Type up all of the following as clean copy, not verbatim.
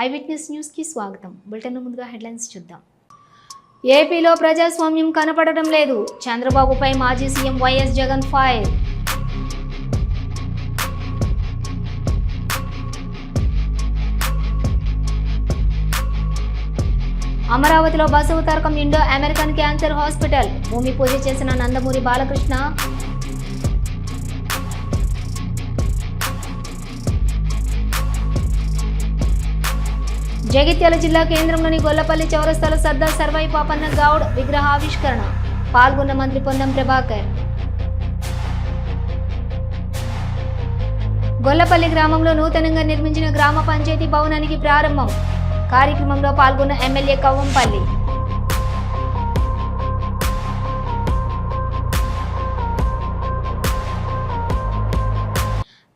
I witness news కి స్వాగతం. Bulletin ముందుగా హెడ్లైన్స్ చూద్దాం. ఏపీలో ప్రజాస్వామ్యం కనపడడం లేదు. చంద్రబాబుపై మాజీ సీఎం వైఎస్ జగన్ ఫైర్. అమరావతిలో Basavatarakam Indo American cancer hospital భూమి పూజ చేసిన నందమూరి బాలకృష్ణ. జగిత్యాల జిల్లా కేంద్రంలోని గొల్లపల్లి చౌరస్తాలో సర్దార్ సర్వాయి పాపన్న గౌడ్ విగ్రహావిష్కరణ. పాల్గొన్న మంత్రి పొన్నం ప్రభాకర్. గొల్లపల్లి గ్రామంలో నూతనంగా నిర్మించిన గ్రామ పంచాయతీ భవనానికి ప్రారంభం. కార్యక్రమంలో పాల్గొన్న ఎమ్మెల్యే కవ్వంపల్లి.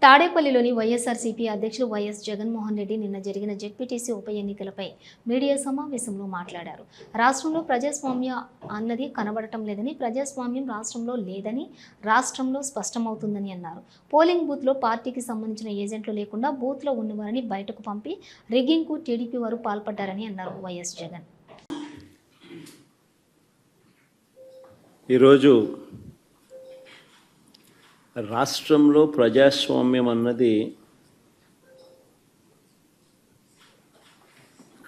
తాడేపల్లిలోని వైఎస్ఆర్సీపీ అధ్యక్షులు వైఎస్ జగన్మోహన్ రెడ్డి నిన్న జరిగిన జెడ్పీటీసీ ఉప ఎన్నికలపై మీడియా సమావేశంలో మాట్లాడారు. రాష్ట్రంలో ప్రజాస్వామ్యం అన్నది కనబడటం లేదని, ప్రజాస్వామ్యం రాష్ట్రంలో లేదని రాష్ట్రంలో స్పష్టమవుతుందని అన్నారు. పోలింగ్ బూత్లో పార్టీకి సంబంధించిన ఏజెంట్లు లేకుండా బూత్లో ఉన్నవారిని బయటకు పంపి రిగ్గింగ్కు టీడీపీ వారు పాల్పడ్డారని అన్నారు వైఎస్ జగన్. ఈరోజు రాష్ట్రంలో ప్రజాస్వామ్యం అన్నది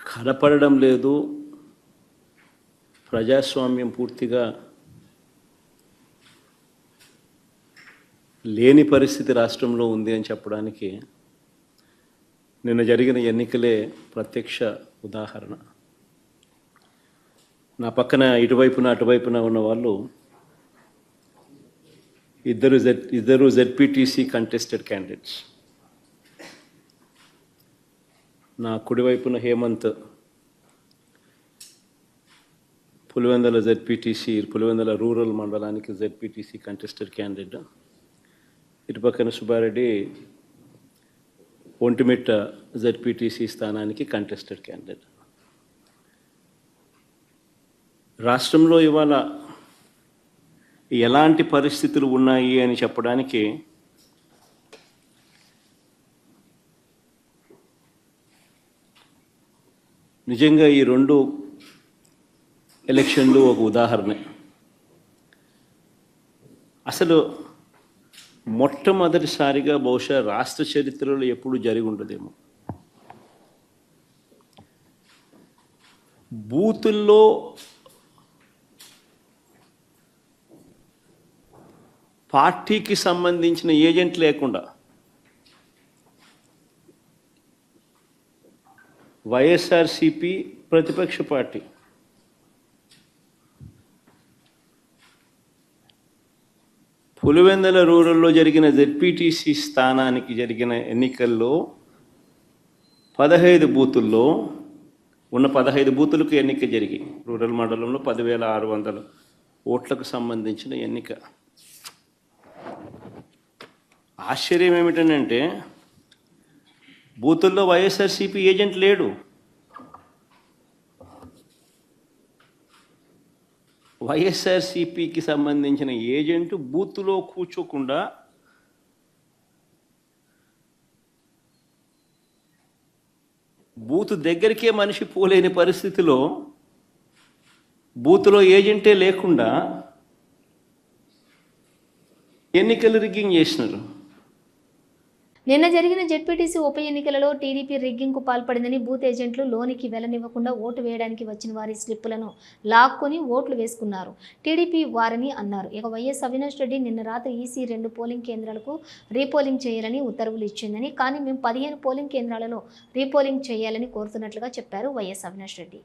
కనపడడం లేదు, ప్రజాస్వామ్యం పూర్తిగా లేని పరిస్థితి రాష్ట్రంలో ఉంది అని చెప్పడానికి నిన్న జరిగిన ఎన్నికలే ప్రత్యక్ష ఉదాహరణ. నా పక్కన అటువైపున ఉన్న వాళ్ళు ఇద్దరు జెడ్పీటీసీ కంటెస్టెడ్ క్యాండిడేట్స్. నా కుడివైపున హేమంత్ పులివెందుల పులివెందుల రూరల్ మండలానికి జెడ్పీటీసీ కంటెస్టెడ్ క్యాండిడేట్. ఇటుపక్కన సుబ్బారెడ్డి ఒంటిమిట్ట జెడ్పీటీసీ స్థానానికి కంటెస్టెడ్ క్యాండిడేట్. రాష్ట్రంలో ఇవాళ ఎలాంటి పరిస్థితులు ఉన్నాయి అని చెప్పడానికి నిజంగా ఈ రెండు ఎలక్షన్లు ఒక ఉదాహరణ. అసలు మొట్టమొదటిసారిగా బహుశా రాష్ట్ర చరిత్రలో ఎప్పుడు జరిగి ఉండదేమో బూతుల్లో పార్టీకి సంబంధించిన ఏజెంట్ లేకుండా వైఎస్ఆర్సీపీ ప్రతిపక్ష పార్టీ పులివెందుల రూరల్లో జరిగిన జెడ్పీటీసీ స్థానానికి జరిగిన ఎన్నికల్లో 15 బూతుల్లో ఉన్న 15 బూతులకు ఎన్నిక జరిగి రూరల్ మండలంలో 10,600 ఓట్లకు సంబంధించిన ఎన్నిక. ఆశ్చర్యం ఏమిటంటే బూతుల్లో వైఎస్ఆర్సీపీ ఏజెంట్ లేడు. వైఎస్ఆర్సీపీకి సంబంధించిన ఏజెంట్ బూత్లో కూర్చోకుండా బూత్ దగ్గరికే మనిషి పోలేని పరిస్థితిలో బూత్లో ఏజెంటే లేకుండా ఎన్నికలు రిగ్గింగ్ చేసినారు. నిన్న జరిగిన జెడ్పీటీసీ ఉప ఎన్నికలలో టీడీపీ రిగ్గింగ్కు పాల్పడిందని, బూత్ ఏజెంట్లు లోనికి వెళ్లనివ్వకుండా ఓటు వేయడానికి వచ్చిన వారి స్లిప్పులను లాక్కొని ఓట్లు వేసుకున్నారు టీడీపీ వారని అన్నారు. ఇక వైఎస్ అవినాష్ రెడ్డి నిన్న రాత్రి ఈసీ 2 పోలింగ్ కేంద్రాలకు రీపోలింగ్ చేయాలని ఉత్తర్వులు ఇచ్చిందని, కానీ మేము 15 పోలింగ్ కేంద్రాలలో రీపోలింగ్ చేయాలని కోరుతున్నట్లుగా చెప్పారు వైఎస్ అవినాష్ రెడ్డి.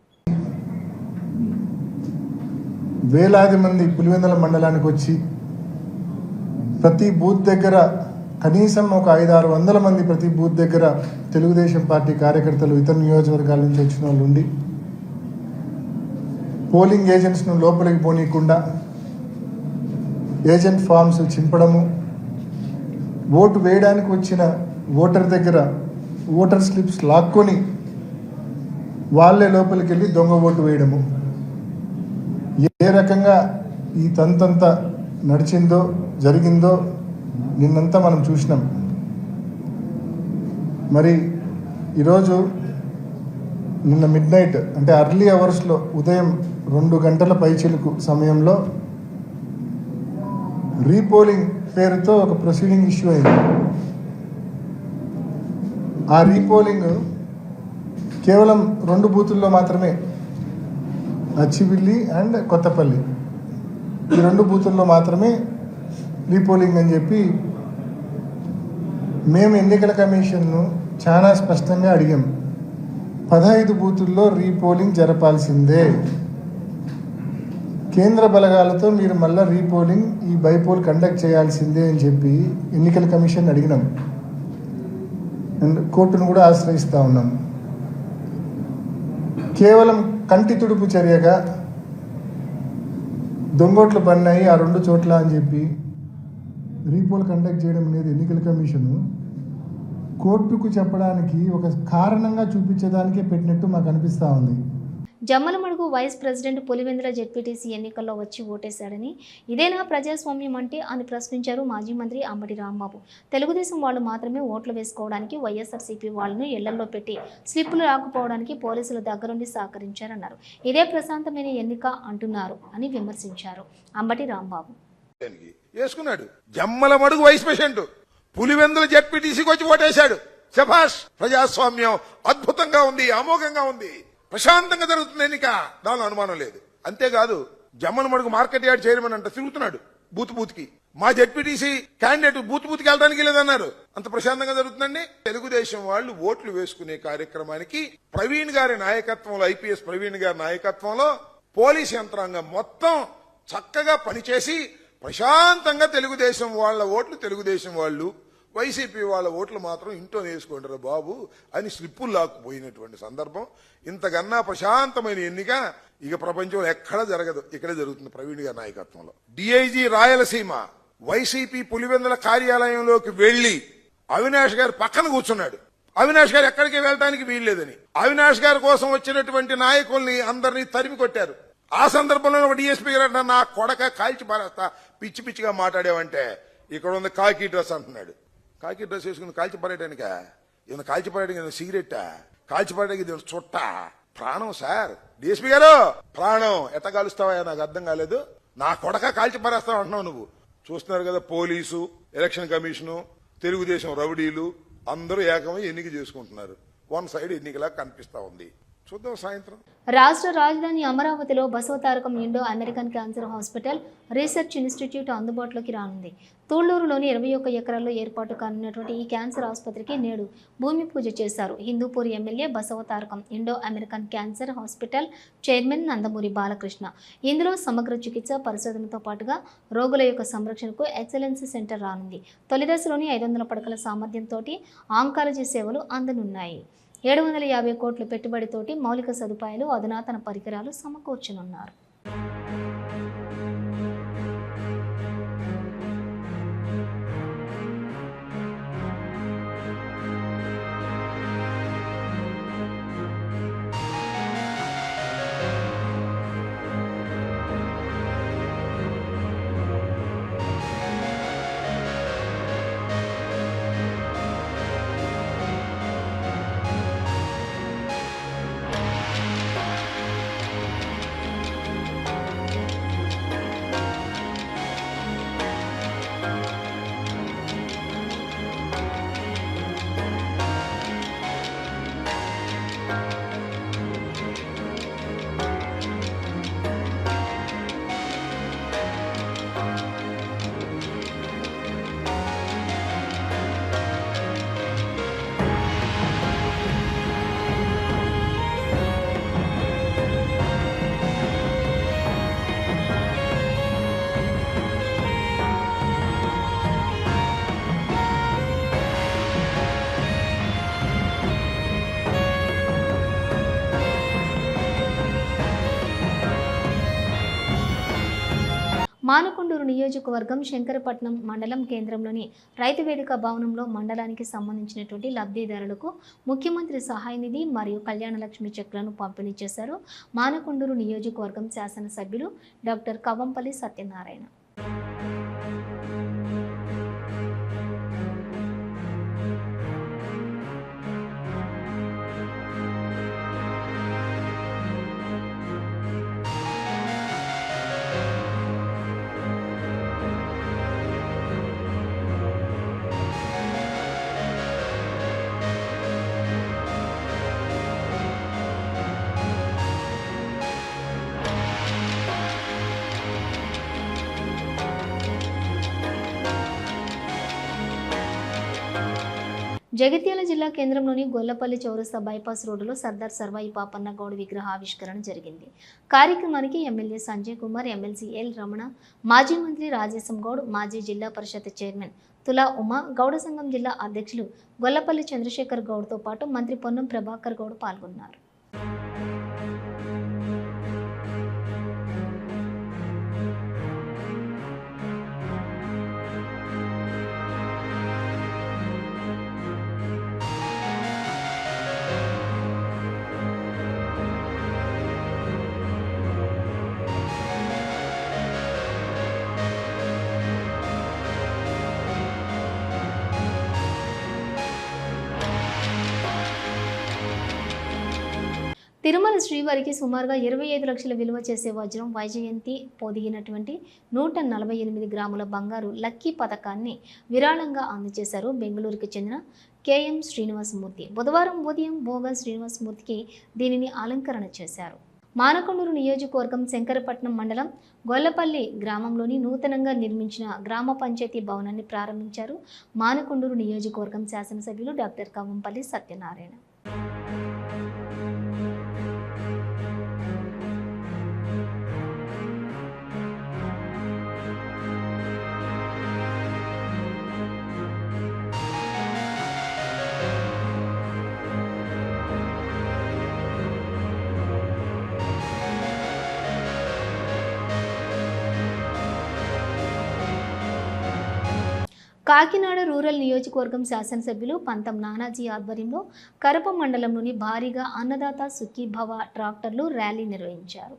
వేలాది మంది పులివెందుల మండలానికి వచ్చి ప్రతి బూత్ దగ్గర కనీసం ఒక 500-600 మంది ప్రతి బూత్ దగ్గర తెలుగుదేశం పార్టీ కార్యకర్తలు ఇతర నియోజకవర్గాల నుంచి వచ్చిన వాళ్ళు ఉండి పోలింగ్ ఏజెంట్స్ను లోపలికి పోనీయకుండా ఏజెంట్ ఫామ్స్ చింపడము, ఓటు వేయడానికి వచ్చిన ఓటర్ దగ్గర ఓటర్ స్లిప్స్ లాక్కొని వాళ్ళే లోపలికి వెళ్ళి దొంగ ఓటు వేయడము, ఏ రకంగా ఈ తంతంతా నడిచిందో జరిగిందో నిన్నంతా మనం చూసినాం. మరి ఈరోజు నిన్న మిడ్ నైట్ అంటే అర్లీ అవర్స్లో ఉదయం 2 గంటల పైచిలుకు సమయంలో రీపోలింగ్ పేరుతో ఒక ప్రొసీడింగ్ ఇష్యూ అయింది. ఆ రీపోలింగ్ కేవలం 2 బూతుల్లో మాత్రమే, అచ్చివిల్లి అండ్ కొత్తపల్లి, ఈ 2 బూతుల్లో మాత్రమే రీపోలింగ్ అని చెప్పి మేము ఎన్నికల కమిషన్ను చాలా స్పష్టంగా అడిగాం. 15 బూతుల్లో రీపోలింగ్ జరపాల్సిందే, కేంద్ర బలగాలతో మీరు మళ్ళీ రీపోలింగ్ ఈ బైపోల్ కండక్ట్ చేయాల్సిందే అని చెప్పి ఎన్నికల కమిషన్ అడిగినాం అండ్ కోర్టును కూడా ఆశ్రయిస్తూ ఉన్నాం. కేవలం కంటి తుడుపు చర్యగా దొంగోట్లు పడినాయి ఆ 2 చోట్ల అని చెప్పి రీపోల్ కండక్ట్ చేయడం అనేది ఎన్నికల కమిషను కోర్టుకు చెప్పడానికి ఒక కారణంగా చూపించడానికే పెట్టినట్టు మాకు అనిపిస్తూ ఉంది. Jammalamadugu vice president Pulivendula ZPTC ఎన్నికల్లో వచ్చి ఓటేశాడని, ఇదేనా ప్రజాస్వామ్యం అంటే అని ప్రశ్నించారు మాజీ మంత్రి అంబటి రాంబాబు. తెలుగుదేశం వాళ్ళు మాత్రమే ఓట్లు వేసుకోవడానికి వైఎస్ఆర్సీపీ వాళ్ళను ఇళ్లలో పెట్టి స్లిప్పులు రాకపోవడానికి పోలీసుల దగ్గరుండి సహకరించారన్నారు. ఇదే ప్రశాంతమైన ఎన్నిక అంటున్నారు అని విమర్శించారు అంబటి రాంబాబు. వేసుకున్నాడు జమ్మలమడుగు వైస్ ప్రెసిడెంట్ పులివెందుల జెడ్పీటీసీకి వచ్చి ఓటేశాడు. శభాష్, ప్రజాస్వామ్యం అద్భుతంగా ఉంది, అమోఘంగా ఉంది, ప్రశాంతంగా జరుగుతుంది ఎన్నిక, దానిలో అనుమానం లేదు. అంతేకాదు జమ్మలమడుగు మార్కెట్ యార్డ్ చైర్మన్ అంట తిరుగుతున్నాడు బూత్కి. మా జెడ్పీటీసీ క్యాండిడేట్ బూత్కి వెళ్ళడానికి లేదన్నారు. అంత ప్రశాంతంగా జరుగుతుందండి. తెలుగుదేశం వాళ్ళు ఓట్లు వేసుకునే కార్యక్రమానికి ప్రవీణ్ గారి నాయకత్వంలో, ఐపీఎస్ ప్రవీణ్ గారి నాయకత్వంలో పోలీస్ యంత్రాంగం మొత్తం చక్కగా పనిచేసి ప్రశాంతంగా తెలుగుదేశం వాళ్ళ ఓట్లు తెలుగుదేశం వాళ్ళు, వైసీపీ వాళ్ళ ఓట్లు మాత్రం ఇంట్లో వేసుకుంటారు బాబు అని స్లిప్పులు లాక్కుపోయినటువంటి సందర్భం. ఇంతకన్నా ప్రశాంతమైన ఎన్నిక ఇక ప్రపంచంలో ఎక్కడా జరగదు, ఇక్కడే జరుగుతుంది ప్రవీణ్ గారి నాయకత్వంలో. డిఐజీ రాయలసీమ వైసీపీ పులివెందుల కార్యాలయంలోకి వెళ్లి అవినాష్ గారు పక్కన కూర్చున్నాడు. అవినాష్ గారు ఎక్కడికి వెళ్ళడానికి వీల్లేదని అవినాష్ గారి కోసం వచ్చినటువంటి నాయకుల్ని అందరినీ తరిమి కొట్టారు. ఆ సందర్భంలో ఒక డిఎస్పీ గారు నా కొడక కాల్చి పారేస్తా, పిచ్చి పిచ్చిగా మాట్లాడావంటే ఇక్కడ ఉంది కాకి డ్రెస్ అంటున్నాడు. కాకి డ్రెస్ వేసుకుని కాల్చి పారేయడానిక? ఏమైనా కాల్చి పారేయడానికి సిగరెట్టా? కాల్చి పారేయడానికి ఇది చుట్ట? ప్రాణం సార్, డిఎస్పీ గారు ప్రాణం ఎట్ట కాలుస్తావా? నాకు అర్థం కాలేదు. నా కొడక కాల్చి పారేస్తావు అంటున్నావు నువ్వు. చూస్తున్నారు కదా, పోలీసు, ఎలక్షన్ కమిషను, తెలుగుదేశం రౌడీలు అందరూ ఏకమై ఎన్నిక చేసుకుంటున్నారు. 1 సైడ్ ఎన్నికలా కనిపిస్తా ఉంది. చూద్దాం సాయంత్రం. రాష్ట్ర రాజధాని అమరావతిలో Basavatarakam Indo American cancer hospital research institute అందుబాటులోకి రానుంది. తూళ్లూరులోని 21 ఎకరాల్లో ఏర్పాటు కానున్నటువంటి ఈ క్యాన్సర్ ఆసుపత్రికి నేడు భూమి పూజ చేశారు. Hindupur MLA Basavatarakam Indo American cancer hospital chairman Nandamuri Balakrishna. ఇందులో సమగ్ర చికిత్స, పరిశోధనతో పాటుగా రోగుల యొక్క సంరక్షణకు ఎక్సలెన్సీ సెంటర్ రానుంది. తొలి దశలోని 500 పడకల సామర్థ్యంతో ఆంకాలజీ సేవలు అందనున్నాయి. 750 కోట్ల పెట్టుబడితోటి మౌలిక సదుపాయాలు, అధునాతన పరికరాలు సమకూర్చనున్నారు. మానకొండూరు నియోజకవర్గం శంకరపట్నం మండలం కేంద్రంలోని రైతు వేదిక భవనంలో మండలానికి సంబంధించినటువంటి లబ్ధిదారులకు ముఖ్యమంత్రి సహాయ నిధి మరియు కళ్యాణలక్ష్మి చెక్లను పంపిణీ చేశారు మానకొండూరు నియోజకవర్గం శాసనసభ్యులు డాక్టర్ కవంపల్లి సత్యనారాయణ. జగిత్యాల జిల్లా కేంద్రంలోని గొల్లపల్లి చౌరస్తా బైపాస్ రోడ్డులో సర్దార్ సర్వాయి పాపన్న గౌడ్ విగ్రహ ఆవిష్కరణ జరిగింది. కార్యక్రమానికి MLA Sanjay Kumar, MLC L Ramana, మాజీ మంత్రి రాజేశం గౌడ్, మాజీ జిల్లా పరిషత్ చైర్మన్ తులా ఉమా, గౌడ సంఘం జిల్లా అధ్యక్షులు గొల్లపల్లి చంద్రశేఖర్ గౌడ్తో పాటు మంత్రి పొన్నం ప్రభాకర్ గౌడ్ పాల్గొన్నారు. తిరుమల శ్రీవారికి సుమారుగా 25 లక్షల విలువ చేసే వజ్రం వైజయంతి పొదిగినటువంటి 148 గ్రాముల బంగారు లక్కీ పథకాన్ని విరాళంగా అందజేశారు బెంగళూరుకు చెందిన కేఎం శ్రీనివాసమూర్తి. బుధవారం ఉదయం భోగా శ్రీనివాసమూర్తికి దీనిని అలంకరణ చేశారు. మానకొండూరు నియోజకవర్గం శంకరపట్నం మండలం గొల్లపల్లి గ్రామంలోని నూతనంగా నిర్మించిన గ్రామ పంచాయతీ భవనాన్ని ప్రారంభించారు మానకొండూరు నియోజకవర్గం శాసనసభ్యులు డాక్టర్ కవ్వంపల్లి సత్యనారాయణ. కాకినాడ రూరల్ నియోజకవర్గం శాసనసభ్యులు పంతం నానాజీ ఆధ్వర్యంలో కరప మండలంలోని భారీగా అన్నదాత సుఖీభవ ట్రాక్టర్లు ర్యాలీ నిర్వహించారు.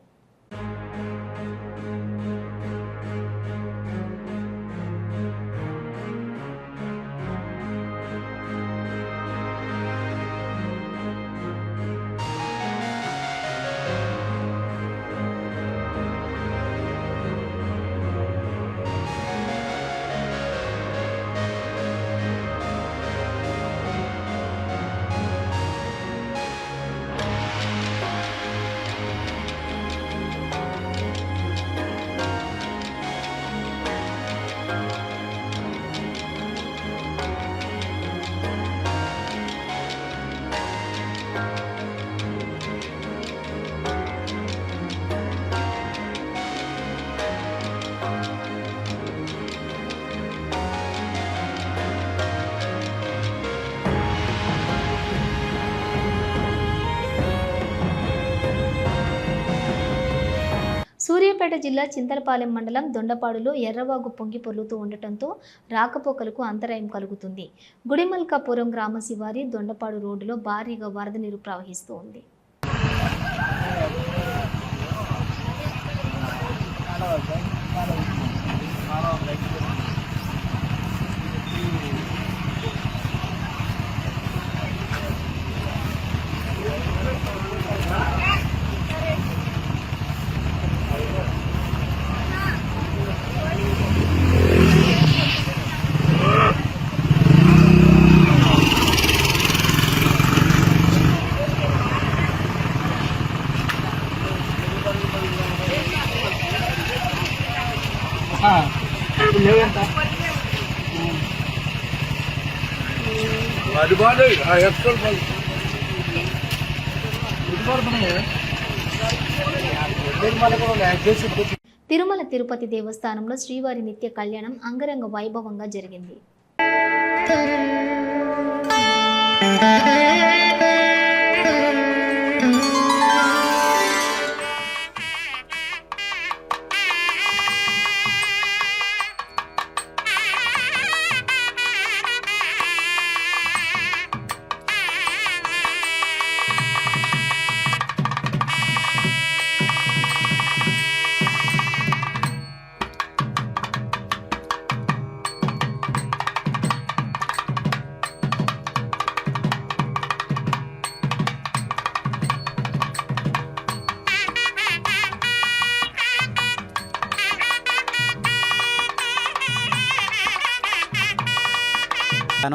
సూర్యాపేట జిల్లా చింతలపాలెం మండలం దొండపాడులో ఎర్రవాగు పొంగి పొర్లుతూ ఉండటంతో రాకపోకలకు అంతరాయం కలుగుతుంది. గుడిమల్కాపురం గ్రామ శివారి దొండపాడు రోడ్డులో భారీగా వరద నీరు ప్రవహిస్తూ ఉంది. తిరుమల తిరుపతి దేవస్థానంలో శ్రీవారి నిత్య కళ్యాణం అంగరంగ వైభవంగా జరిగింది.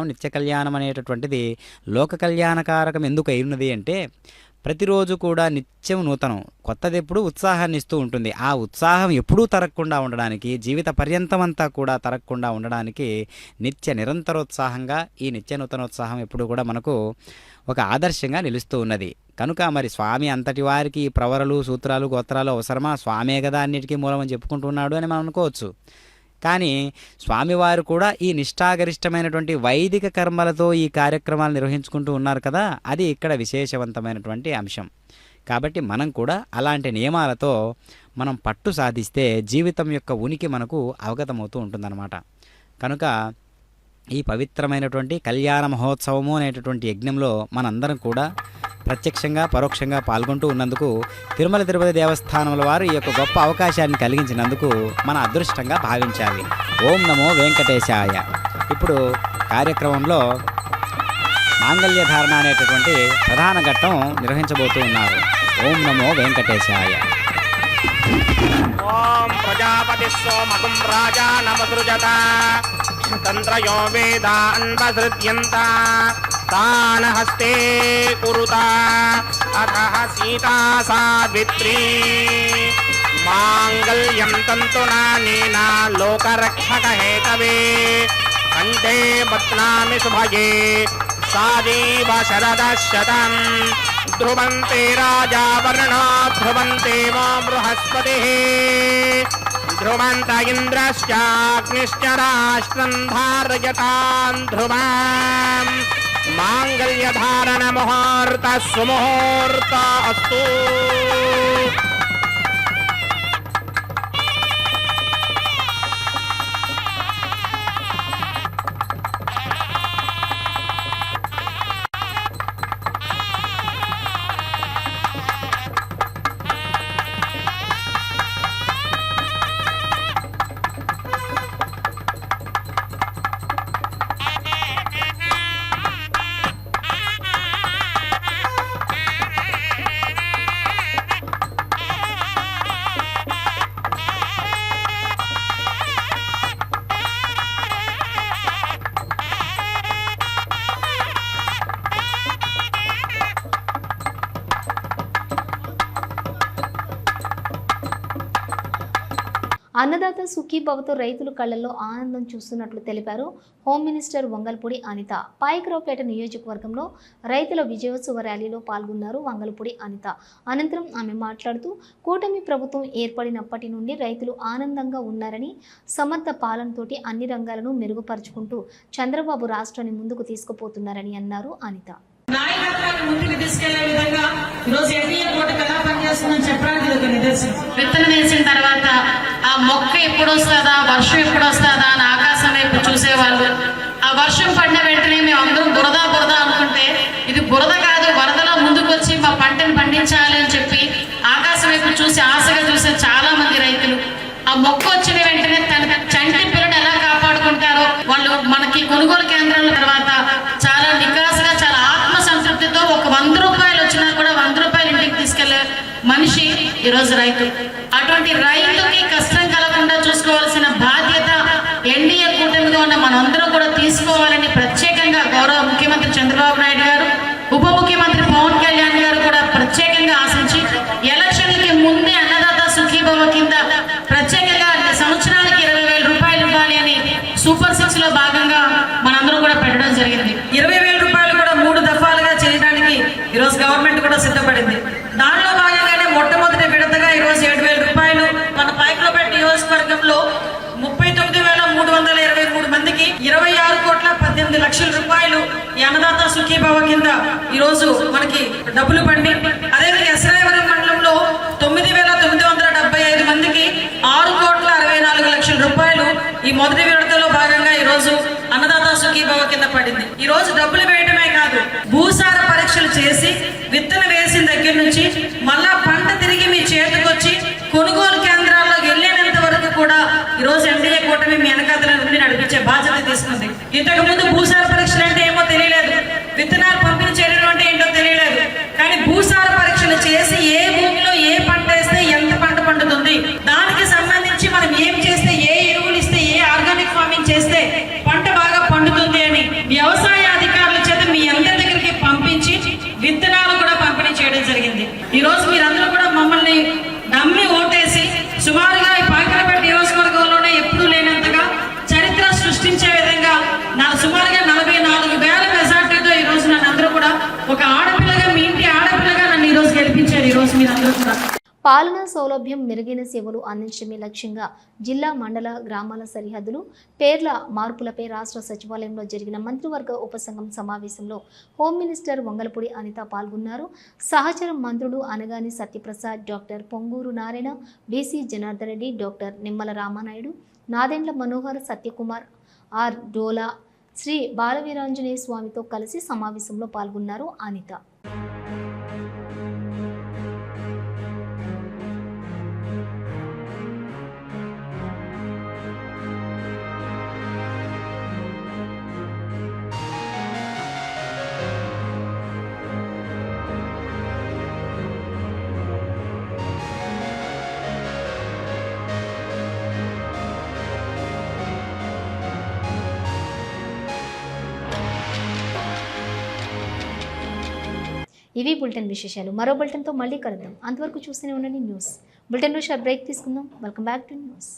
నిత్య కళ్యాణం అనేటటువంటిది లోక కళ్యాణకారకం ఎందుకు అయినది అంటే ప్రతిరోజు కూడా నిత్యం నూతనం, కొత్తది ఎప్పుడు ఉత్సాహాన్ని ఇస్తూ ఉంటుంది. ఆ ఉత్సాహం ఎప్పుడూ తరగకుండా ఉండడానికి, జీవిత పర్యంతమంతా కూడా తరగకుండా ఉండడానికి నిరంతరోత్సాహంగా ఈ నిత్య నూతనోత్సాహం ఎప్పుడు కూడా మనకు ఒక ఆదర్శంగా నిలుస్తూ ఉన్నది. కనుక మరి స్వామి అంతటి వారికి ఈ ప్రవరలు, సూత్రాలు, గోత్రాలు అవసరమా? స్వామే కదా అన్నిటికీ మూలమని చెప్పుకుంటున్నాడు అని మనం అనుకోవచ్చు. కానీ స్వామివారు కూడా ఈ నిష్ఠాగరిష్టమైనటువంటి వైదిక కర్మలతో ఈ కార్యక్రమాలు నిర్వహించుకుంటూ ఉన్నారు కదా, అది ఇక్కడ విశేషవంతమైనటువంటి అంశం. కాబట్టి మనం కూడా అలాంటి నియమాలతో మనం పట్టు సాధిస్తే జీవితం యొక్క ఉనికి మనకు అవగతమవుతూ ఉంటుందన్నమాట. కనుక ఈ పవిత్రమైనటువంటి కళ్యాణ మహోత్సవము అనేటటువంటి యజ్ఞంలో మనందరం కూడా ప్రత్యక్షంగా పరోక్షంగా పాల్గొంటూ ఉన్నందుకు తిరుమల తిరుపతి దేవస్థానముల వారు ఈ యొక్క గొప్ప అవకాశాన్ని కలిగించినందుకు మన అదృష్టంగా భావించాలి. ఓం నమో వెంకటేశాయ. ఇప్పుడు కార్యక్రమంలో మాంగళ్య ధారణ అనేటటువంటి ప్రధాన ఘట్టం నిర్వహించబోతూ ఉన్నారు. ఓం నమో వెంకటేశాయ. ఓం ప్రజాపతి సోమకం రాజా నమసృజత తంత్రయో వేదాన్వసృజ్యంత తాన హస్తే కురుత అథః సీతా సావిత్రీ మాంగళ్యం తంతునానేన లోకరక్షక హేతవే కంఠే బధ్నామి శుభగే సాదీవ శరదశతం ధ్రువంతే రాజా వర్ణో ధ్రువంతే వా బృహస్పతిః ధ్రువంత ఇంద్రశ్చాగ్నిశ్చ రాష్ట్రం ధారయతాం ధ్రువం మాంగళ్యధారణ ముహూర్త సుముహూర్త అస్తు. అన్నదాత సుఖీభవతో రైతులు కళ్లలో ఆనందం చూస్తున్నట్లు తెలిపారు హోమ్ మినిస్టర్ వంగల్పూడి అనిత. పాయకరావుపేట నియోజకవర్గంలో రైతుల విజయోత్సవ ర్యాలీలో పాల్గొన్నారు వంగల్పూడి అనిత. అనంతరం ఆమె మాట్లాడుతూ కూటమి ప్రభుత్వం ఏర్పడినప్పటి నుండి రైతులు ఆనందంగా ఉన్నారని, సమర్థ పాలనతోటి అన్ని రంగాలను మెరుగుపరుచుకుంటూ చంద్రబాబు రాష్ట్రాన్ని ముందుకు తీసుకుపోతున్నారని అన్నారు అనిత. నాయకత్వాన్ని ముందుకు తీసుకెళ్లే విధంగా ఈరోజు ఎన్డీఏ కూటమి ఎలా పనిచేస్తుందని చెప్పడానికి ఇది ఒక నిదర్శనం. విత్తనం వేసిన తర్వాత ఆ మొక్క ఎప్పుడు వస్తుందా, వర్షం ఎప్పుడు వస్తుందా అని ఆకాశం వైపు చూసేవాళ్ళు. ఆ వర్షం పడిన వెంటనే మేము అందరం బురద బురద అనుకుంటే ఇది బురద కాదు, వరదలో ముందుకు వచ్చి మా పంటను పండించాలి అని చెప్పి ఆకాశం వైపు చూసి ఆశగా చూసే చాలా మంది రైతులు. ఆ మొక్క వచ్చిన వెంటనే తన చంటి పిల్లని ఎలా కాపాడుకుంటారో వాళ్ళు మనకి కొనుగోలు కేంద్రాల తర్వాత చాలా నికాసుగా, చాలా ఆత్మసంతృప్తితో ఒక 100 రూపాయలు వచ్చినా కూడా 100 రూపాయలు ఇంటికి తీసుకెళ్లే మనిషి ఈరోజు రైతు. అటువంటి రైతుకి కష్టం కలగకుండా చూసుకోవాల్సిన బాధ్యత ఎన్డీఏ కూటమిగా ఉన్న మనందరం కూడా తీసుకోవాలని ప్రత్యేకంగా గౌరవ ముఖ్యమంత్రి చంద్రబాబు నాయుడు గారు, ఉప ముఖ్యమంత్రి పవన్ కళ్యాణ్ గారు కూడా ప్రత్యేకంగా ఆశించి ఎలక్షన్కి ముందే అన్నదాత సుఖీభవ కింద ప్రత్యేకంగా సంవత్సరానికి 20,000 రూపాయలు ఇవ్వాలి అని సూపర్ 6 లో భాగంగా మనందరం కూడా పెట్టడం జరిగింది. 20,000 రూపాయలు కూడా 3 దఫాలుగా చేయడానికి ఈరోజు గవర్నమెంట్ కూడా సిద్ధపడింది. దానిలో భాగంగానే మొట్టమొదటి విడతగా ఈరోజు 7,000 రూపాయలు మన పాయకరావుపేట నియోజకవర్గంలో 39,323 మందికి 26,18,00,000 రూపాయలు ఈ అన్నదాత సుఖీభవ కింద ఈరోజు మనకి డబ్బులు పండి, అదేవిధంగా ఎస్రాయవరం మండలంలో 9,975 మందికి 6,64,00,000 రూపాయలు ఈ మొదటి విడతలో భాగంగా ఈరోజు అన్నదాత సుఖీభవ కింద పడింది. ఈ రోజు డబ్బులు వేయడమే కాదు, భూసార పరీక్షలు చేసి విత్తనం వేసిన దగ్గర నుంచి మళ్ళా పంట తిరిగి మీ చేతికొచ్చి కొనుగోలు కేంద్రాల్లో వెళ్ళేంత వరకు కూడా ఈరోజు ఎన్డీఏ కూటమి మీ వెనకాతల నుండి నడిపించే బాధ్యత తీసుకుంది. ఇంతకు ముందు భూసార పరీక్షలు అంటే ఏమో తెలియలేదు, విత్తనాలు పంపిణీ చేయడం అంటే ఏంటో తెలియలేదు. కానీ భూసార పరీక్షలు చేసి ఏ భూమిలో ఏ పంట వేస్తే ఎంత పంట పండుతుంది, దానికి సంబంధించి మనం ఏం చేస్తే, ఏ ఎరువులు ఇస్తే, ఏ ఆర్గానిక్ ఫార్మింగ్ చేస్తే పంట బాగా పండుతుంది అని వ్యవసాయ అధికారుల చేత మీ అందరి దగ్గరికి పంపించి విత్తనాలు కూడా పంపిణీ చేయడం జరిగింది. సంవత్సరాలు. పాలనా సౌలభ్యం, మెరుగైన సేవలు అందించడమే లక్ష్యంగా జిల్లా, మండల, గ్రామాల సరిహద్దులు, పేర్ల మార్పులపై రాష్ట్ర సచివాలయంలో జరిగిన మంత్రివర్గ ఉపసంఘం సమావేశంలో హోమ్ మినిస్టర్ వంగలపూడి అనిత పాల్గొన్నారు. సహచర మంత్రులు అనగాని సత్యప్రసాద్, డాక్టర్ పొంగూరు నారాయణ, బీసీ జనార్దన్ రెడ్డి, డాక్టర్ నిమ్మల రామానాయుడు, నాదెండ్ల మనోహర్, సత్యకుమార్, ఆర్ డోలా, శ్రీ బాలవీరాంజనేయ స్వామితో కలిసి సమావేశంలో పాల్గొన్నారు అనిత. ఇవి బులెటిన్ విశేషాలు. మరో బులెటిన్తో మళ్ళీ కలుద్దాం. అంతవరకు చూస్తూనే ఉండండి న్యూస్. బులెటిన్లో షార్ట్ బ్రేక్ తీసుకుందాం. Welcome back to news.